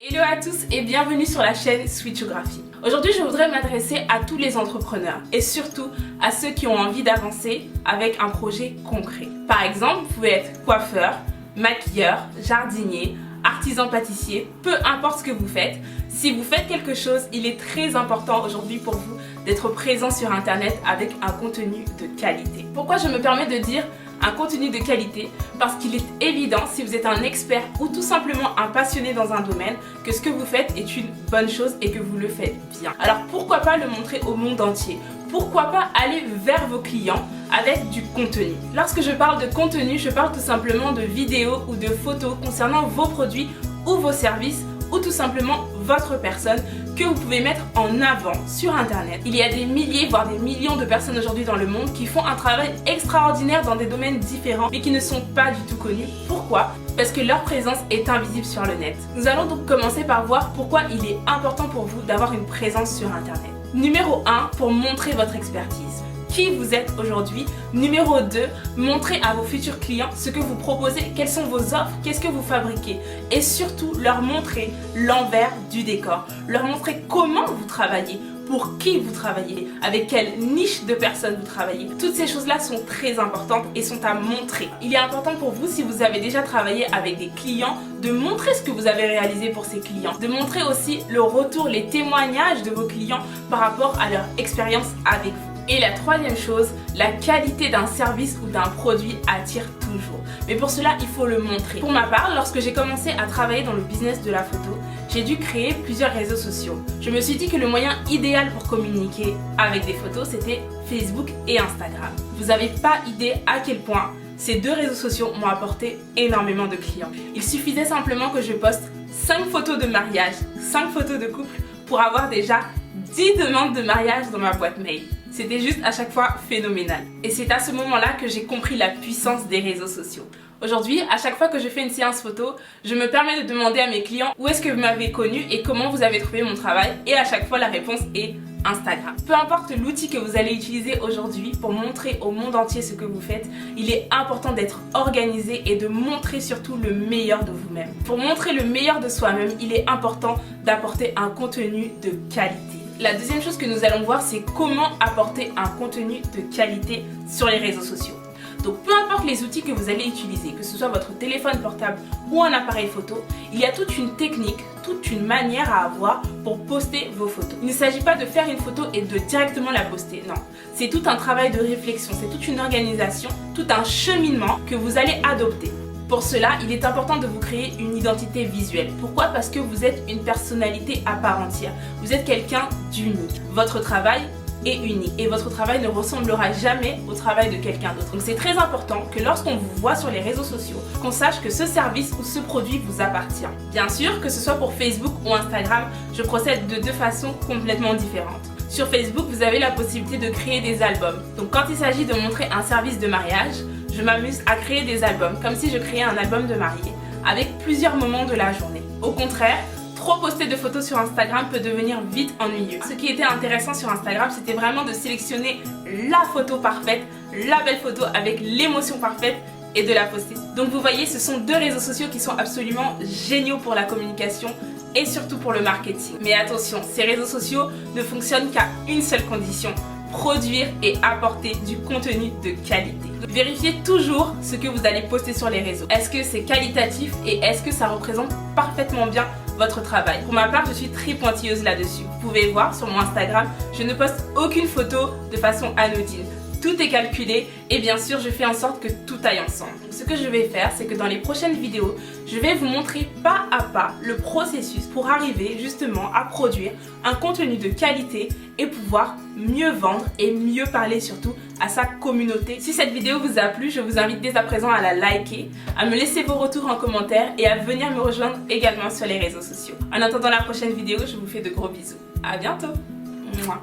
Hello à tous et bienvenue sur la chaîne Switchographie. Aujourd'hui je voudrais m'adresser à tous les entrepreneurs et surtout à ceux qui ont envie d'avancer avec un projet concret. Par exemple, vous pouvez être coiffeur, maquilleur, jardinier, artisan pâtissier, peu importe ce que vous faites. Si vous faites quelque chose, il est très important aujourd'hui pour vous d'être présent sur internet avec un contenu de qualité. Pourquoi je me permets de dire un contenu de qualité? Parce qu'il est évident, si vous êtes un expert ou tout simplement un passionné dans un domaine, que ce que vous faites est une bonne chose et que vous le faites bien. Alors pourquoi pas le montrer au monde entier? Pourquoi pas aller vers vos clients avec du contenu? Lorsque je parle de contenu, je parle tout simplement de vidéos ou de photos concernant vos produits ou vos services ou tout simplement votre personne que vous pouvez mettre en avant sur internet. Il y a des milliers voire des millions de personnes aujourd'hui dans le monde qui font un travail extraordinaire dans des domaines différents mais qui ne sont pas du tout connus. Pourquoi? Parce que leur présence est invisible sur le net. Nous allons donc commencer par voir pourquoi il est important pour vous d'avoir une présence sur internet. Numéro 1, pour montrer votre expertise. Qui vous êtes aujourd'hui. Numéro 2, montrez à vos futurs clients ce que vous proposez, quelles sont vos offres, qu'est-ce que vous fabriquez. Et surtout, leur montrer l'envers du décor. Leur montrer comment vous travaillez, pour qui vous travaillez, avec quelle niche de personnes vous travaillez. Toutes ces choses-là sont très importantes et sont à montrer. Il est important pour vous, si vous avez déjà travaillé avec des clients, de montrer ce que vous avez réalisé pour ces clients. De montrer aussi le retour, les témoignages de vos clients par rapport à leur expérience avec vous. Et la troisième chose, la qualité d'un service ou d'un produit attire toujours. Mais pour cela, il faut le montrer. Pour ma part, lorsque j'ai commencé à travailler dans le business de la photo, j'ai dû créer plusieurs réseaux sociaux. Je me suis dit que le moyen idéal pour communiquer avec des photos, c'était Facebook et Instagram. Vous n'avez pas idée à quel point ces deux réseaux sociaux m'ont apporté énormément de clients. Il suffisait simplement que je poste 5 photos de mariage, 5 photos de couple pour avoir déjà 10 demandes de mariage dans ma boîte mail. C'était juste à chaque fois phénoménal. Et c'est à ce moment-là que j'ai compris la puissance des réseaux sociaux. Aujourd'hui, à chaque fois que je fais une séance photo, je me permets de demander à mes clients où est-ce que vous m'avez connu et comment vous avez trouvé mon travail. Et à chaque fois, la réponse est Instagram. Peu importe l'outil que vous allez utiliser aujourd'hui pour montrer au monde entier ce que vous faites, il est important d'être organisé et de montrer surtout le meilleur de vous-même. Pour montrer le meilleur de soi-même, il est important d'apporter un contenu de qualité. La deuxième chose que nous allons voir, c'est comment apporter un contenu de qualité sur les réseaux sociaux. Donc peu importe les outils que vous allez utiliser, que ce soit votre téléphone portable ou un appareil photo, il y a toute une technique, toute une manière à avoir pour poster vos photos. Il ne s'agit pas de faire une photo et de directement la poster, non. C'est tout un travail de réflexion, c'est toute une organisation, tout un cheminement que vous allez adopter. Pour cela, il est important de vous créer une identité visuelle. Pourquoi? Parce que vous êtes une personnalité à part entière. Vous êtes quelqu'un d'unique. Votre travail est unique et votre travail ne ressemblera jamais au travail de quelqu'un d'autre. Donc c'est très important que lorsqu'on vous voit sur les réseaux sociaux, qu'on sache que ce service ou ce produit vous appartient. Bien sûr, que ce soit pour Facebook ou Instagram, je procède de deux façons complètement différentes. Sur Facebook, vous avez la possibilité de créer des albums. Donc quand il s'agit de montrer un service de mariage, je m'amuse à créer des albums, comme si je créais un album de mariée, avec plusieurs moments de la journée. Au contraire, trop poster de photos sur Instagram peut devenir vite ennuyeux. Ce qui était intéressant sur Instagram, c'était vraiment de sélectionner la photo parfaite, la belle photo avec l'émotion parfaite et de la poster. Donc vous voyez, ce sont deux réseaux sociaux qui sont absolument géniaux pour la communication et surtout pour le marketing. Mais attention, ces réseaux sociaux ne fonctionnent qu'à une seule condition: produire et apporter du contenu de qualité. Vérifiez toujours ce que vous allez poster sur les réseaux. Est-ce que c'est qualitatif et est-ce que ça représente parfaitement bien votre travail? Pour ma part, je suis très pointilleuse là-dessus. Vous pouvez voir sur mon Instagram, je ne poste aucune photo de façon anodine. Tout est calculé et bien sûr je fais en sorte que tout aille ensemble. Ce que je vais faire, c'est que dans les prochaines vidéos, je vais vous montrer pas à pas le processus pour arriver justement à produire un contenu de qualité et pouvoir mieux vendre et mieux parler surtout à sa communauté. Si cette vidéo vous a plu, je vous invite dès à présent à la liker, à me laisser vos retours en commentaire et à venir me rejoindre également sur les réseaux sociaux. En attendant la prochaine vidéo, je vous fais de gros bisous. À bientôt. Mouah.